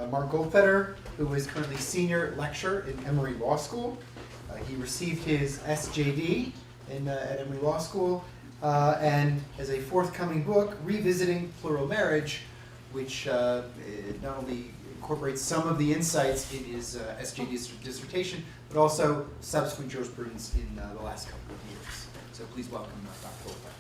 Mark Goldfeder, who is currently senior lecturer in Emory Law School. He received his SJD at Emory Law School and has a forthcoming book, Revisiting Plural Marriage, which not only incorporates some of the insights in his SJD dissertation, but also subsequent jurisprudence in the last couple of years. So please welcome Dr. Goldfeder.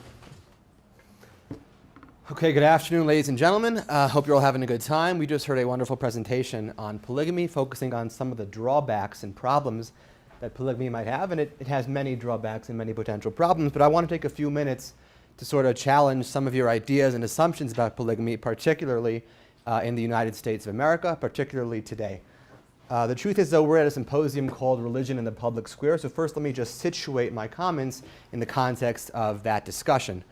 Okay, good afternoon, ladies and gentlemen. Hope you're all having a good time. We just heard a wonderful presentation on polygamy, focusing on some of the drawbacks and problems that polygamy might have, and it has many drawbacks and many potential problems, but I want to take a few minutes to sort of challenge some of your ideas and assumptions about polygamy, particularly in the United States of America, particularly today. The truth is, though, we're at a symposium called Religion in the Public Square, so first let me just situate my comments in the context of that discussion.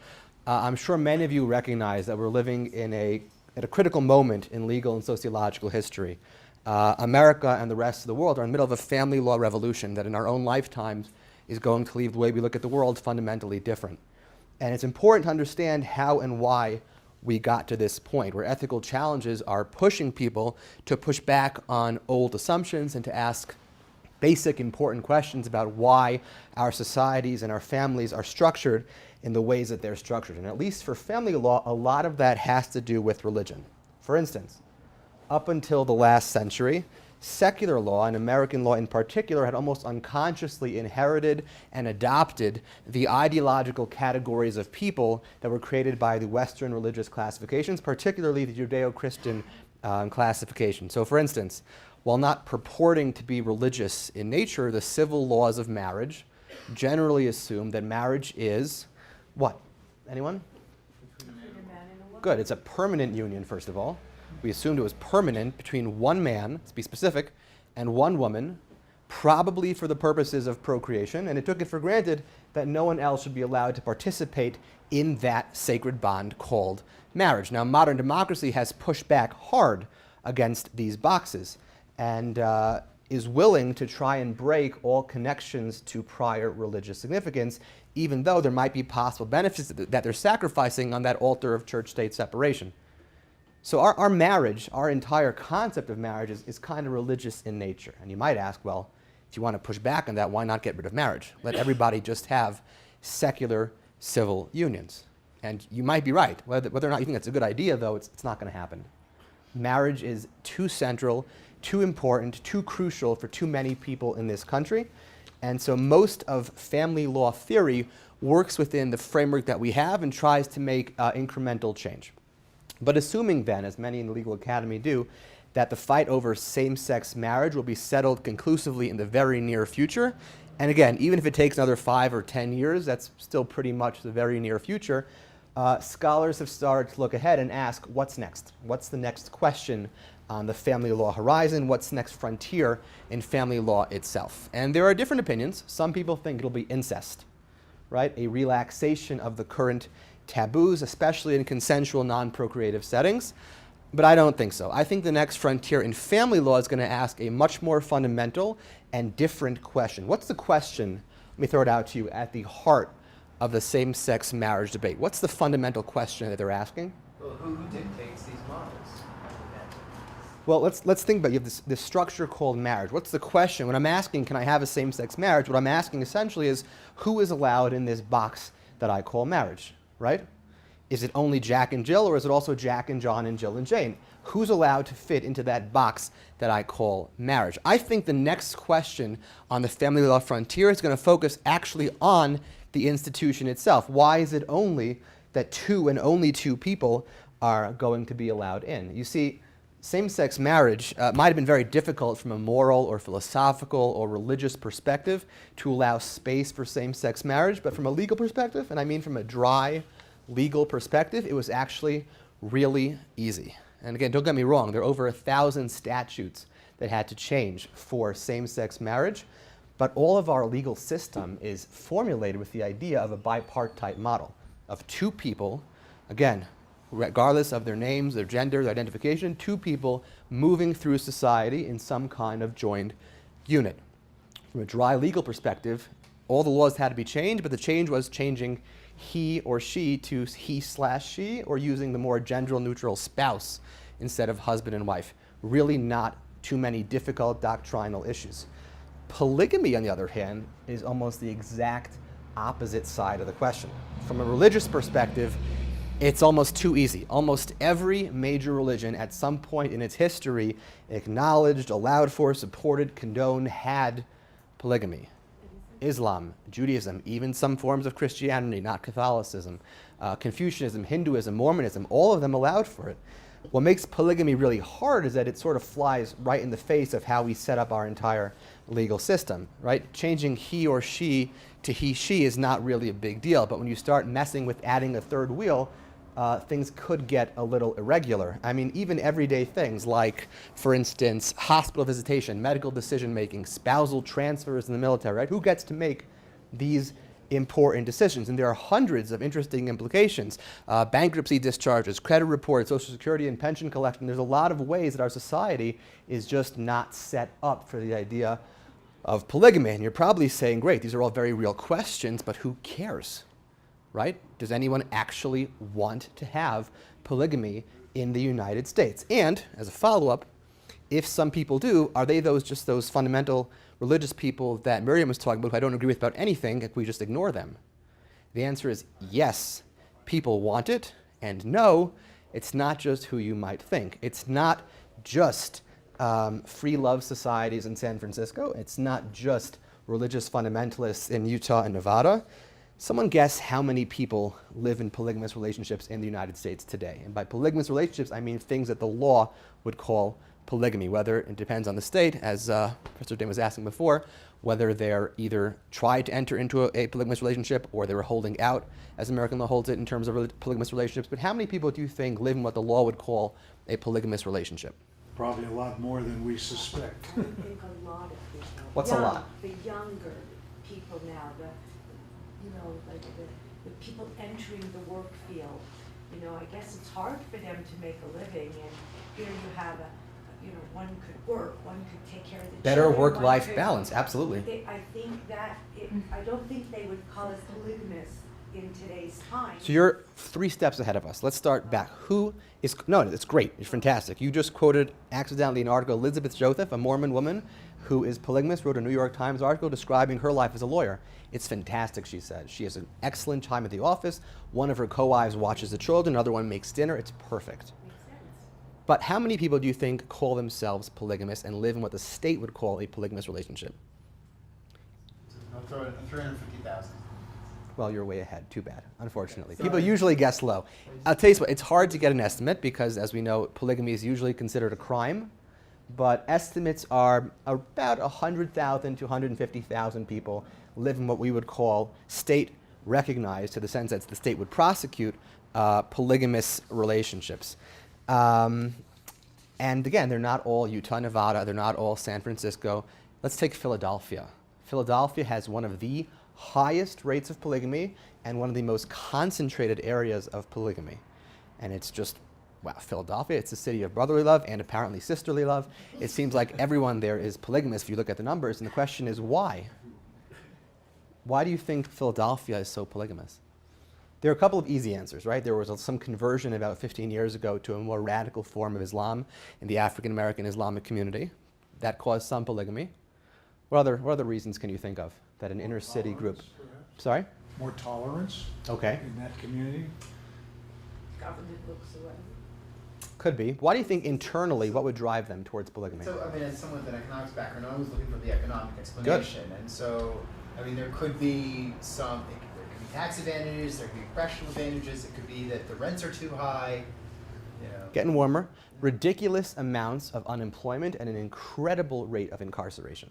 I'm sure many of you recognize that we're living at a critical moment in legal and sociological history. America and the rest of the world are in the middle of a family law revolution that in our own lifetimes is going to leave the way we look at the world fundamentally different. And it's important to understand how and why we got to this point, where ethical challenges are pushing people to push back on old assumptions and to ask basic important questions about why our societies and our families are structured in the ways that they're structured. And at least for family law, a lot of that has to do with religion. For instance, up until the last century, secular law, and American law in particular, had almost unconsciously inherited and adopted the ideological categories of people that were created by the Western religious classifications, particularly the Judeo-Christian classification. So for instance, while not purporting to be religious in nature, the civil laws of marriage generally assume that marriage is what? Anyone? Good. It's a permanent union, first of all. We assumed it was permanent between one man, let's be specific, and one woman, probably for the purposes of procreation, and it took it for granted that no one else should be allowed to participate in that sacred bond called marriage. Now, modern democracy has pushed back hard against these boxes and is willing to try and break all connections to prior religious significance, even though there might be possible benefits that they're sacrificing on that altar of church-state separation. So our marriage, our entire concept of marriage is kind of religious in nature. And you might ask, well, if you want to push back on that, why not get rid of marriage? Let everybody just have secular civil unions. And you might be right. Whether or not you think that's a good idea, though, it's not going to happen. Marriage is too central, too important, too crucial for too many people in this country. And so most of family law theory works within the framework that we have and tries to make incremental change. But assuming then, as many in the legal academy do, that the fight over same-sex marriage will be settled conclusively in the very near future, and again, even if it takes another 5 or 10 years, that's still pretty much the very near future, scholars have started to look ahead and ask, what's next? What's the next question on the family law horizon? What's the next frontier in family law itself? And there are different opinions. Some people think it'll be incest, right? A relaxation of the current taboos, especially in consensual, non-procreative settings. But I don't think so. I think the next frontier in family law is going to ask a much more fundamental and different question. What's the question, let me throw it out to you, at the heart of the same-sex marriage debate? What's the fundamental question that they're asking? Well, who dictates these models? Well, let's think about it. You have this structure called marriage. What's the question? When I'm asking, can I have a same-sex marriage, what I'm asking essentially is, who is allowed in this box that I call marriage, right? Is it only Jack and Jill, or is it also Jack and John and Jill and Jane? Who's allowed to fit into that box that I call marriage? I think the next question on the family law frontier is going to focus actually on the institution itself. Why is it only that two and only two people are going to be allowed in? You see, same-sex marriage might have been very difficult from a moral or philosophical or religious perspective to allow space for same-sex marriage, but from a legal perspective, and I mean from a dry legal perspective, it was actually really easy. And again, don't get me wrong, there are over 1,000 statutes that had to change for same-sex marriage, but all of our legal system is formulated with the idea of a bipartite model of two people, again, regardless of their names, their gender, their identification, two people moving through society in some kind of joined unit. From a dry legal perspective, all the laws had to be changed, but the change was changing he or she to he/she, or using the more gender-neutral spouse instead of husband and wife. really not too many difficult doctrinal issues. Polygamy, on the other hand, is almost the exact opposite side of the question. From a religious perspective, it's almost too easy. Almost every major religion at some point in its history acknowledged, allowed for, supported, condoned, had polygamy. Islam, Judaism, even some forms of Christianity, not Catholicism, Confucianism, Hinduism, Mormonism, all of them allowed for it. What makes polygamy really hard is that it sort of flies right in the face of how we set up our entire legal system, right? Changing he or she to he, she is not really a big deal, but when you start messing with adding a third wheel, things could get a little irregular. I mean, even everyday things like, for instance, hospital visitation, medical decision-making, spousal transfers in the military, right? Who gets to make these important decisions? And there are hundreds of interesting implications. Bankruptcy discharges, credit reports, Social Security and pension collection. There's a lot of ways that our society is just not set up for the idea of polygamy. And you're probably saying, great, these are all very real questions, but who cares? Right? Does anyone actually want to have polygamy in the United States? And, as a follow-up, if some people do, are they just those fundamental religious people that Miriam was talking about who I don't agree with about anything, if we just ignore them? The answer is yes, people want it, and no, it's not just who you might think. It's not just free love societies in San Francisco. It's not just religious fundamentalists in Utah and Nevada. Someone guess how many people live in polygamous relationships in the United States today. And by polygamous relationships, I mean things that the law would call polygamy, whether it depends on the state, as Professor Dane was asking before, whether they're either tried to enter into a polygamous relationship or they were holding out, as American law holds it, in terms of polygamous relationships. But how many people do you think live in what the law would call a polygamous relationship? Probably a lot more than we suspect. I think a lot of people. What's a lot? The younger people now, like the people entering the work field. I guess it's hard for them to make a living, and here you have one could work, one could take care of the Better children, work-life balance, absolutely. I think that, I don't think they would call it polygamous in today's time. So you're 3 steps ahead of us. Let's start back. No, it's great. It's fantastic. You just quoted accidentally an article. Elizabeth Joseph, a Mormon woman who is polygamous, wrote a New York Times article describing her life as a lawyer. It's fantastic, she said. She has an excellent time at the office. One of her co-wives watches the children. Another one makes dinner. It's perfect. Makes sense. But how many people do you think call themselves polygamous and live in what the state would call a polygamous relationship? I'll throw in 350,000. Well, you're way ahead. Too bad, unfortunately. People usually guess low. I'll tell you what, it's hard to get an estimate because, as we know, polygamy is usually considered a crime. But estimates are about 100,000 to 150,000 people live in what we would call state-recognized, to the sense that the state would prosecute polygamous relationships. And again, they're not all Utah, Nevada. They're not all San Francisco. Let's take Philadelphia. Philadelphia has one of the highest rates of polygamy and one of the most concentrated areas of polygamy. And it's just, wow, Philadelphia, it's a city of brotherly love and apparently sisterly love. It seems like everyone there is polygamous if you look at the numbers, and the question is why? Why do you think Philadelphia is so polygamous? There are a couple of easy answers, right? There was some conversion about 15 years ago to a more radical form of Islam in the African American Islamic community. That caused some polygamy. What other reasons can you think of that an inner city group? Perhaps. Sorry? More tolerance Okay. in that community. Government looks away. Could be. Why do you think internally, what would drive them towards polygamy? So, as someone with an economics background, I was looking for the economic explanation. And so, there could be there could be tax advantages, there could be professional advantages, it could be that the rents are too high. Getting warmer. Ridiculous amounts of unemployment and an incredible rate of incarceration,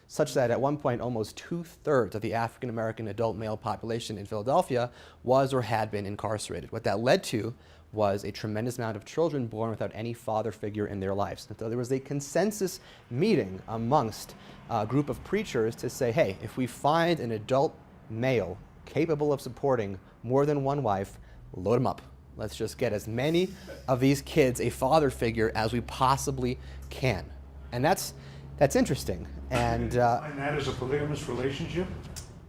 such that at one point almost 2/3 of the African American adult male population in Philadelphia was or had been incarcerated. What that led to was a tremendous amount of children born without any father figure in their lives. And so there was a consensus meeting amongst a group of preachers to say, hey, if we find an adult male capable of supporting more than one wife, load him up. Let's just get as many of these kids a father figure as we possibly can. And that's interesting. And that is a polygamous relationship?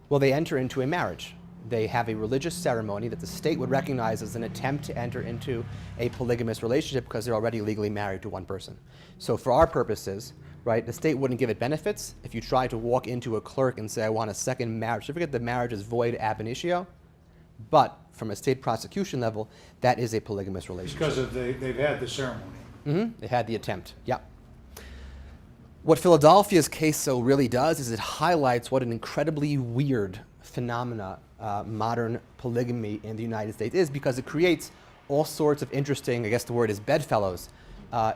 well, they enter into a marriage. they have a religious ceremony that the state would recognize as an attempt to enter into a polygamous relationship because they're already legally married to one person. So for our purposes, right, the state wouldn't give it benefits. If you try to walk into a clerk and say, I want a second marriage certificate, the marriage is void ab initio. But from a state prosecution level, that is a polygamous relationship. Because they've had the ceremony. They had the attempt, yeah. What Philadelphia's case so really does is it highlights what an incredibly weird phenomena modern polygamy in the United States is, because it creates all sorts of interesting, I guess the word is bedfellows,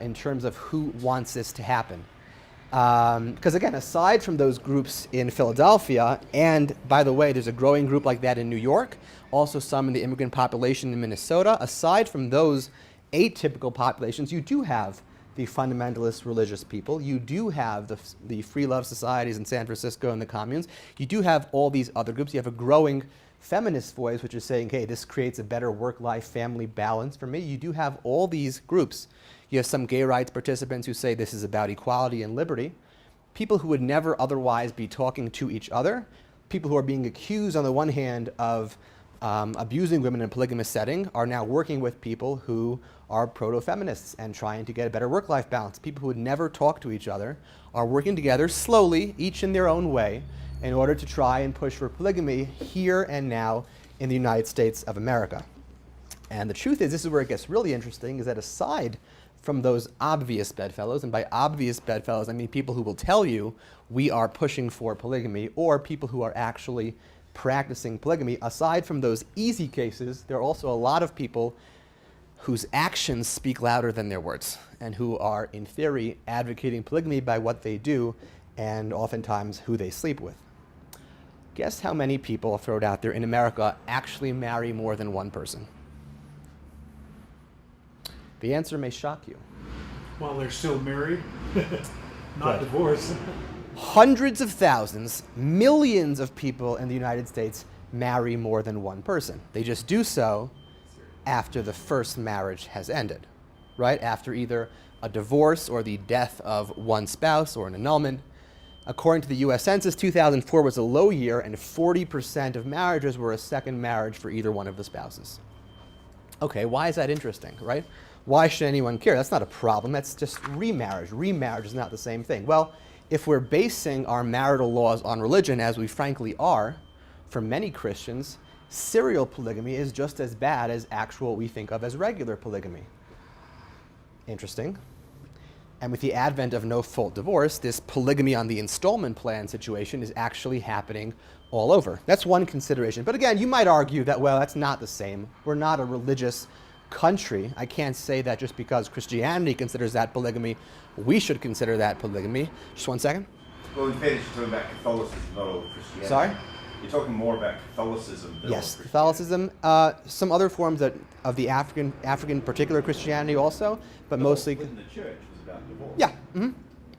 in terms of who wants this to happen. Because again, aside from those groups in Philadelphia, and by the way, there's a growing group like that in New York, also some in the immigrant population in Minnesota, aside from those atypical populations, you do have the fundamentalist religious people, you do have the free love societies in San Francisco and the communes, you do have all these other groups, you have a growing feminist voice which is saying, hey, this creates a better work-life family balance for me. You do have all these groups. You have some gay rights participants who say this is about equality and liberty, people who would never otherwise be talking to each other, people who are being accused on the one hand of abusing women in a polygamous setting are now working with people who are proto-feminists and trying to get a better work-life balance. People who would never talk to each other are working together slowly, each in their own way, in order to try and push for polygamy here and now in the United States of America. And the truth is, this is where it gets really interesting, is that aside from those obvious bedfellows, and by obvious bedfellows I mean people who will tell you we are pushing for polygamy, or people who are actually practicing polygamy, aside from those easy cases, there are also a lot of people whose actions speak louder than their words, and who are, in theory, advocating polygamy by what they do, and oftentimes who they sleep with. Guess how many people, I'll throw it out there, in America actually marry more than one person? The answer may shock you. While they're still married, not Right. divorced. Hundreds of thousands, millions of people in the United States marry more than one person. They just do so after the first marriage has ended, right? After either a divorce or the death of one spouse or an annulment. According to the US Census, 2004 was a low year, and 40% of marriages were a second marriage for either one of the spouses. Okay, why is that interesting, right? Why should anyone care? That's not a problem, that's just remarriage. Remarriage is not the same thing. Well, if we're basing our marital laws on religion, as we frankly are, for many Christians, serial polygamy is just as bad as actual what we think of as regular polygamy. Interesting. And with the advent of no-fault divorce, this polygamy on the installment plan situation is actually happening all over. That's one consideration. But again, you might argue that, well, that's not the same. We're not a religious country. I can't say that just because Christianity considers that polygamy, we should consider that polygamy. Just one second. Well, in fairness, you're talking about Catholicism, not all of Christianity. Sorry? You're talking more about Catholicism than Yes, all of Catholicism, some other forms of the African particular Christianity also, but mostly... Within the church was about divorce. Yeah.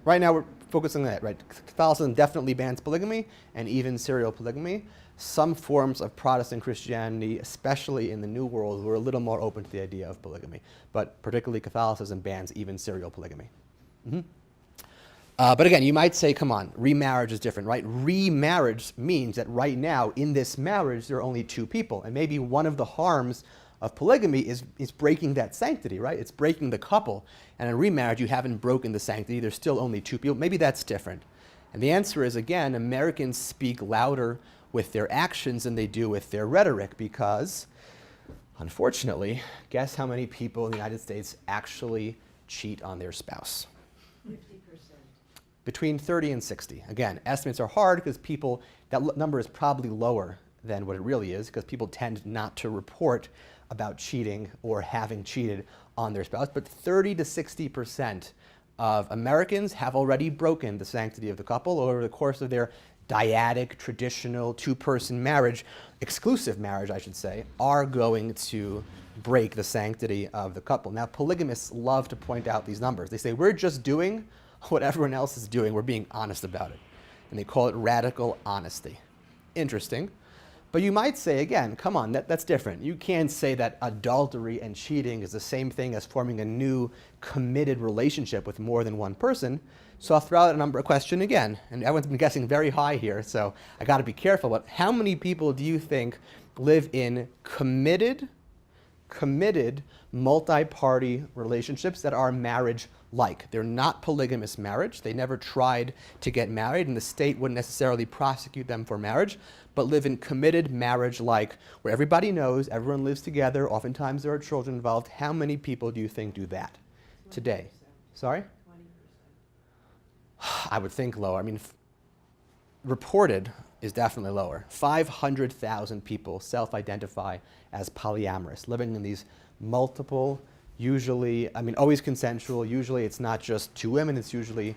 Right now we're focusing on that, right? Catholicism definitely bans polygamy and even serial polygamy. Some forms of Protestant Christianity, especially in the New World, were a little more open to the idea of polygamy. But particularly Catholicism bans even serial polygamy. But again, you might say, come on, remarriage is different, right? Remarriage means that right now, in this marriage, there are only two people. And maybe one of the harms of polygamy is breaking that sanctity, right? It's breaking the couple. And in remarriage, you haven't broken the sanctity. There's still only two people. Maybe that's different. And the answer is, again, Americans speak louder with their actions than they do with their rhetoric, because, unfortunately, guess how many people in the United States actually cheat on their spouse? 50%. Between 30 and 60. Again, estimates are hard because that number is probably lower than what it really is, because people tend not to report about cheating or having cheated on their spouse. But 30 to 60% of Americans have already broken the sanctity of the couple over the course of their dyadic, traditional, two-person marriage, exclusive marriage, I should say, are going to break the sanctity of the couple. Now, polygamists love to point out these numbers. They say, we're just doing what everyone else is doing. We're being honest about it. And they call it radical honesty. Interesting. But you might say, again, come on, that's different. You can't say that adultery and cheating is the same thing as forming a new committed relationship with more than one person. So I'll throw out a question again. And everyone's been guessing very high here, so I got to be careful. But how many people do you think live in committed multi-party relationships that are marriage-like? They're not polygamous marriage. They never tried to get married, and the state wouldn't necessarily prosecute them for marriage, but live in committed marriage-like, where everybody knows, everyone lives together, oftentimes there are children involved. How many people do you think do that today? 20%. Sorry? 20%. I would think lower. I mean, reported is definitely lower. 500,000 people self-identify as polyamorous, living in these multiple, usually, I mean, always consensual. Usually it's not just two women, it's usually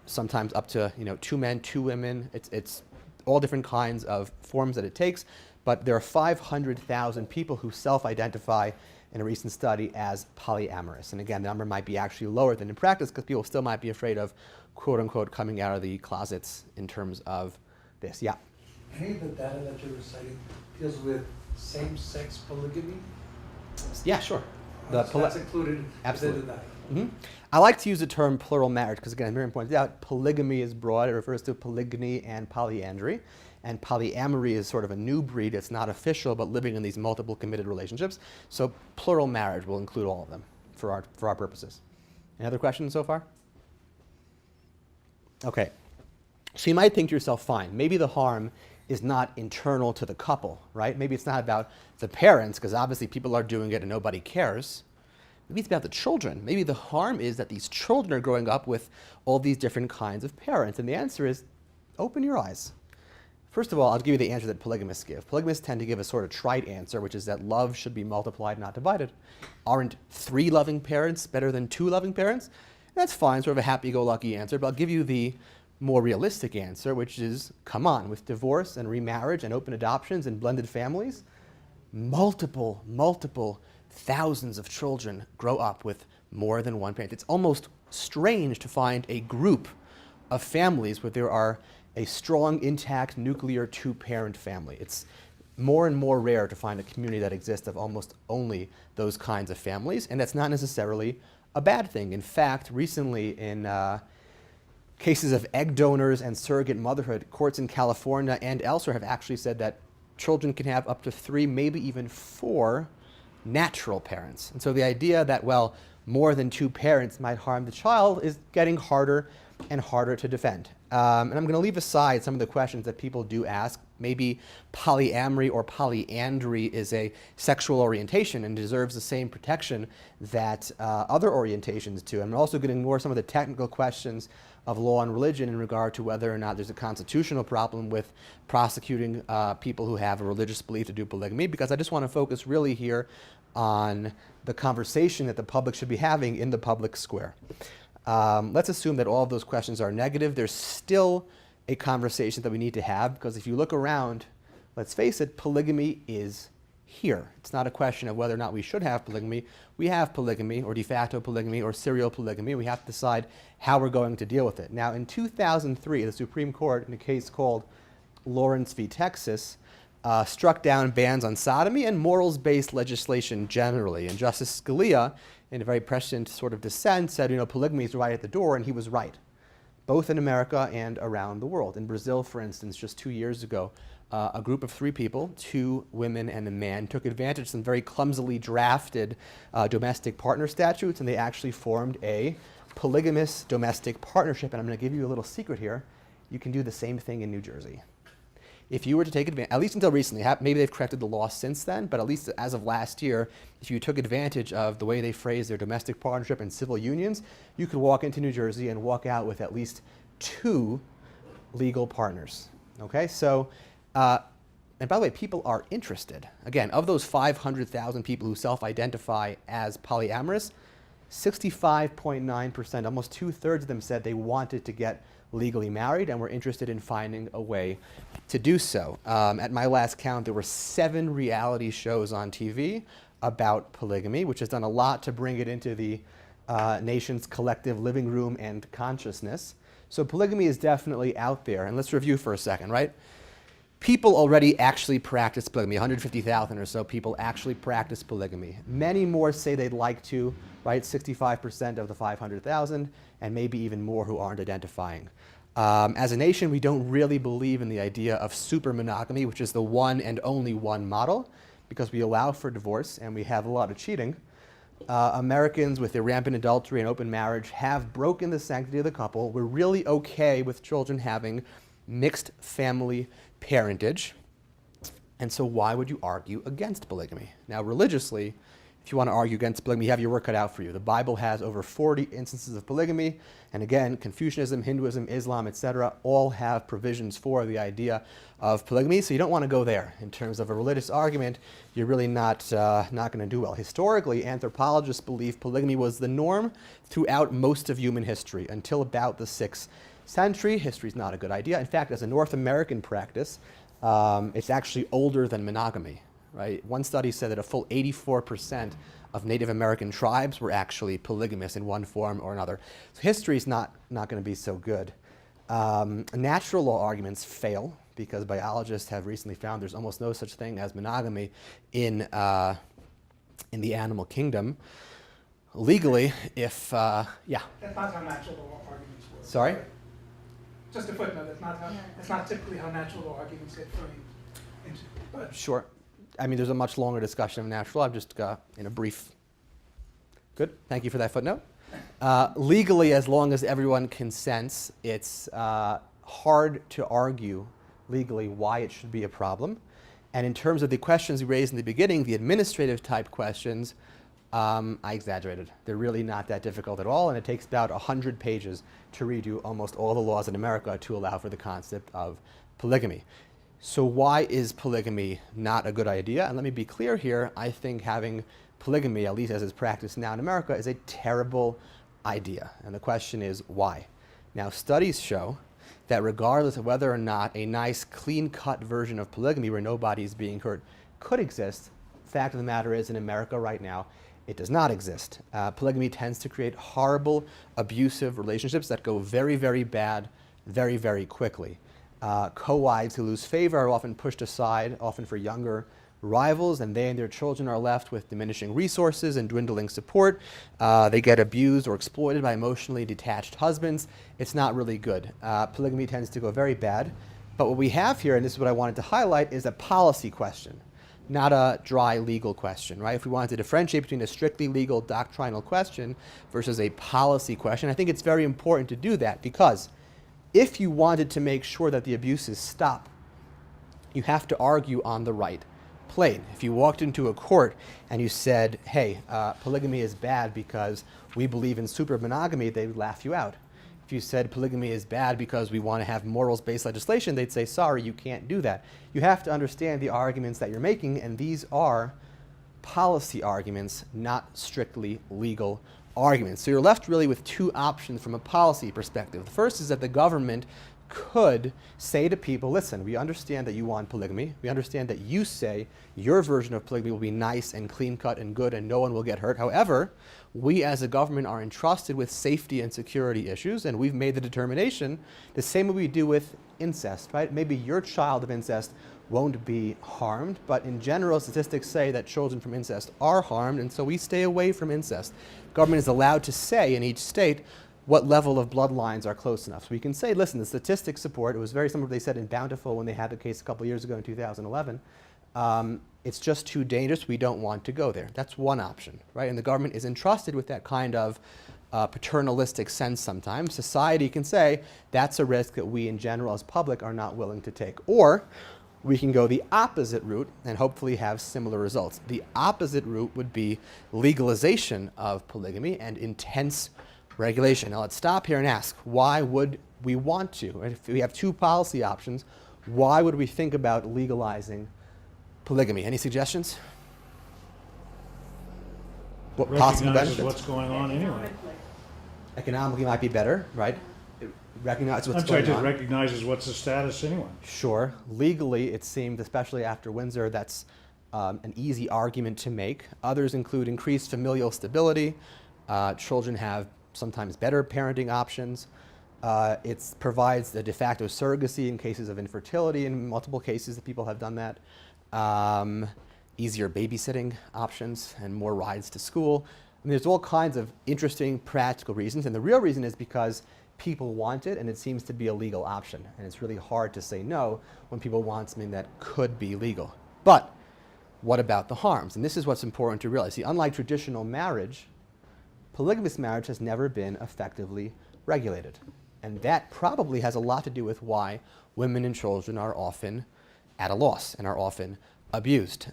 sometimes up to 2 men, 2 women. It's all different kinds of forms that it takes, but there are 500,000 people who self-identify in a recent study as polyamorous. And again, the number might be actually lower than in practice because people still might be afraid of, quote unquote, coming out of the closets in terms of this. Yeah? Any of the data that you're reciting deals with same-sex polygamy? Yeah, sure. So that's included Absolutely. within that. Mm-hmm. I like to use the term plural marriage because, again, Miriam pointed out, polygamy is broad. It refers to polygyny and polyandry. And polyamory is sort of a new breed. It's not official, but living in these multiple committed relationships. So plural marriage will include all of them for our purposes. Any other questions so far? Okay. So you might think to yourself, fine, maybe the harm is not internal to the couple, right? Maybe it's not about the parents, because obviously people are doing it and nobody cares. Maybe it's about the children. Maybe the harm is that these children are growing up with all these different kinds of parents. And the answer is, open your eyes. First of all, I'll give you the answer that polygamists give. Polygamists tend to give a sort of trite answer, which is that love should be multiplied, not divided. Aren't 3 loving parents better than 2 loving parents? That's fine, sort of a happy-go-lucky answer, but I'll give you the more realistic answer, which is, come on, with divorce and remarriage and open adoptions and blended families, multiple thousands of children grow up with more than one parent. It's almost strange to find a group of families where there are a strong, intact, nuclear 2-parent family. It's more and more rare to find a community that exists of almost only those kinds of families, and that's not necessarily a bad thing. In fact, recently in cases of egg donors and surrogate motherhood, courts in California and elsewhere have actually said that children can have up to 3, maybe even 4 natural parents. And so the idea that, well, more than 2 parents might harm the child is getting harder and harder to defend. And I'm going to leave aside some of the questions that people do ask. Maybe polyamory or polyandry is a sexual orientation and deserves the same protection that other orientations do. I'm also going to ignore some of the technical questions of law and religion in regard to whether or not there's a constitutional problem with prosecuting people who have a religious belief to do polygamy, because I just want to focus really here on the conversation that the public should be having in the public square. Let's assume that all of those questions are negative. There's still a conversation that we need to have, because if you look around, let's face it, polygamy is here. It's not a question of whether or not we should have polygamy. We have polygamy, or de facto polygamy, or serial polygamy. We have to decide how we're going to deal with it. Now, in 2003, the Supreme Court, in a case called Lawrence v. Texas, struck down bans on sodomy and morals-based legislation generally. And Justice Scalia, in a very prescient sort of dissent, said, polygamy is right at the door, and he was right, both in America and around the world. In Brazil, for instance, just 2 years ago, a group of 3 people, 2 women and a man, took advantage of some very clumsily drafted domestic partner statutes, and they actually formed a polygamous domestic partnership. And I'm going to give you a little secret here. You can do the same thing in New Jersey. If you were to take advantage, at least until recently, maybe they've corrected the law since then, but at least as of last year, if you took advantage of the way they phrase their domestic partnership and civil unions, you could walk into New Jersey and walk out with at least 2 legal partners. Okay, so, and by the way, people are interested. Again, of those 500,000 people who self-identify as polyamorous, 65.9%, almost 2/3 of them said they wanted to get legally married and were interested in finding a way to do so. At my last count, there were 7 reality shows on TV about polygamy, which has done a lot to bring it into the nation's collective living room and consciousness. So polygamy is definitely out there. And let's review for a second, right? people already actually practice polygamy. 150,000 or so people actually practice polygamy. Many more say they'd like to, right? 65% of the 500,000, and maybe even more who aren't identifying. As a nation, we don't really believe in the idea of super monogamy, which is the one and only one model, because we allow for divorce and we have a lot of cheating. Americans, with their rampant adultery and open marriage, have broken the sanctity of the couple. We're really okay with children having mixed family parentage. And so why would you argue against polygamy? Now, religiously, if you want to argue against polygamy, you have your work cut out for you. The Bible has over 40 instances of polygamy. And again, Confucianism, Hinduism, Islam, etc., all have provisions for the idea of polygamy. So you don't want to go there. In terms of a religious argument, you're really not going to do well. Historically, anthropologists believe polygamy was the norm throughout most of human history until about the 6th century. History is not a good idea. In fact, as a North American practice, it's actually older than monogamy. Right? One study said that a full 84% of Native American tribes were actually polygamous in one form or another. So history is not going to be so good. Natural law arguments fail because biologists have recently found there's almost no such thing as monogamy in the animal kingdom. Legally, if yeah. That's not how natural law arguments work. Sorry? Just a footnote. That's not typically how natural law arguments get framed. But Sure. I mean, there's a much longer discussion of natural law. I'm just in a brief. Good. Thank you for that footnote. Legally, as long as everyone consents, it's hard to argue legally why it should be a problem. And in terms of the questions we raised in the beginning, the administrative type questions, I exaggerated. They're really not that difficult at all, and it takes about 100 pages to redo almost all the laws in America to allow for the concept of polygamy. So why is polygamy not a good idea? And let me be clear here, I think having polygamy, at least as it's practiced now in America, is a terrible idea. And the question is why? Now, studies show that regardless of whether or not a nice clean-cut version of polygamy where nobody is being hurt could exist, the fact of the matter is in America right now, it does not exist. Polygamy tends to create horrible, abusive relationships that go very, very bad very, very quickly. Co-wives who lose favor are often pushed aside, often for younger rivals, and they and their children are left with diminishing resources and dwindling support. They get abused or exploited by emotionally detached husbands. It's not really good. Polygamy tends to go very bad. But what we have here, and this is what I wanted to highlight, is a policy question, not a dry legal question, right? If we wanted to differentiate between a strictly legal doctrinal question versus a policy question, I think it's very important to do that because if you wanted to make sure that the abuses stop, you have to argue on the right plane. If you walked into a court and you said, hey, polygamy is bad because we believe in super monogamy, they would laugh you out. If you said polygamy is bad because we want to have morals-based legislation, they'd say, sorry, you can't do that. You have to understand the arguments that you're making, and these are policy arguments, not strictly legal arguments. So you're left really with two options from a policy perspective. The first is that the government could say to people, listen, we understand that you want polygamy. We understand that you say your version of polygamy will be nice and clean-cut and good and no one will get hurt. However, we as a government are entrusted with safety and security issues, and we've made the determination the same way we do with incest, right? Maybe your child of incest won't be harmed, but in general, statistics say that children from incest are harmed, and so we stay away from incest. Government is allowed to say in each state what level of bloodlines are close enough. So we can say, listen, the statistics support, it was very similar to what they said in Bountiful when they had the case a couple years ago in 2011. It's just too dangerous, we don't want to go there. That's one option, right? And the government is entrusted with that kind of paternalistic sense sometimes. Society can say, that's a risk that we in general as public are not willing to take. Or we can go the opposite route and hopefully have similar results. The opposite route would be legalization of polygamy and intense regulation. Now let's stop here and ask, why would we want to? If we have two policy options, why would we think about legalizing polygamy? Any suggestions? What possible Recognizes benefits? what's going on anyway. Economically might be better, right? It recognizes what's I'm sorry, going just on. recognizes what's the status anyway. Sure. Legally, it seemed, especially after Windsor, that's an easy argument to make. Others include increased familial stability. Children have sometimes better parenting options. It provides a de facto surrogacy in cases of infertility. In multiple cases that people have done that. Easier babysitting options and more rides to school. I mean, there's all kinds of interesting practical reasons, and the real reason is because people want it and it seems to be a legal option, and it's really hard to say no when people want something that could be legal. But what about the harms? And this is what's important to realize. See, unlike traditional marriage, polygamous marriage has never been effectively regulated, and that probably has a lot to do with why women and children are often at a loss and are often abused.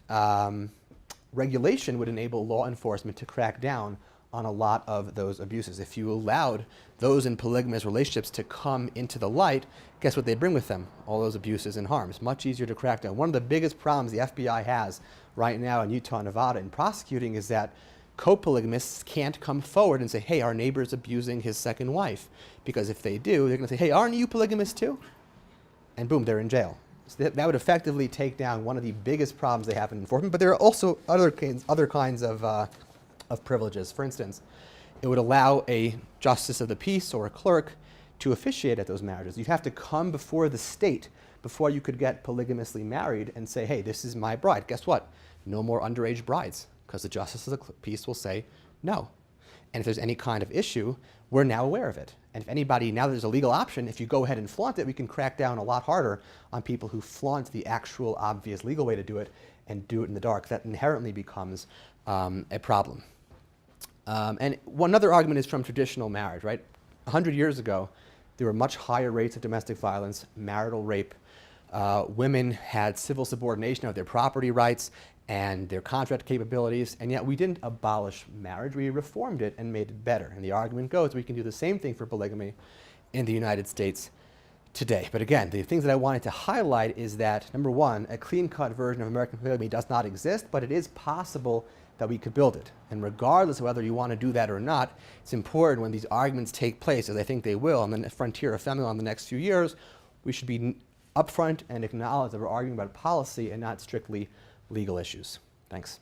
Regulation would enable law enforcement to crack down on a lot of those abuses. If you allowed those in polygamous relationships to come into the light, guess what they bring with them? All those abuses and harms. Much easier to crack down. One of the biggest problems the FBI has right now in Utah and Nevada in prosecuting is that co-polygamists can't come forward and say, hey, our neighbor's abusing his second wife. Because if they do, they're going to say, hey, aren't you polygamous too? And boom, they're in jail. So that would effectively take down one of the biggest problems they have in enforcement. But there are also other kinds of privileges. For instance, it would allow a justice of the peace or a clerk to officiate at those marriages. You'd have to come before the state before you could get polygamously married and say, hey, this is my bride. Guess what? No more underage brides, because the justice of the peace will say no. And if there's any kind of issue, we're now aware of it. And if anybody, now that there's a legal option, if you go ahead and flaunt it, we can crack down a lot harder on people who flaunt the actual obvious legal way to do it and do it in the dark. That inherently becomes a problem. And one other argument is from traditional marriage, right? 100 years ago, there were much higher rates of domestic violence, marital rape. Women had civil subordination of their property rights and their contract capabilities, and yet we didn't abolish marriage, we reformed it and made it better. And the argument goes we can do the same thing for polygamy in the United States today. But again, the things that I wanted to highlight is that, number one, a clean-cut version of American polygamy does not exist, but it is possible that we could build it. And regardless of whether you want to do that or not, it's important when these arguments take place, as I think they will, on the frontier of family law in the next few years, we should be upfront and acknowledge that we're arguing about policy and not strictly legal issues. Thanks.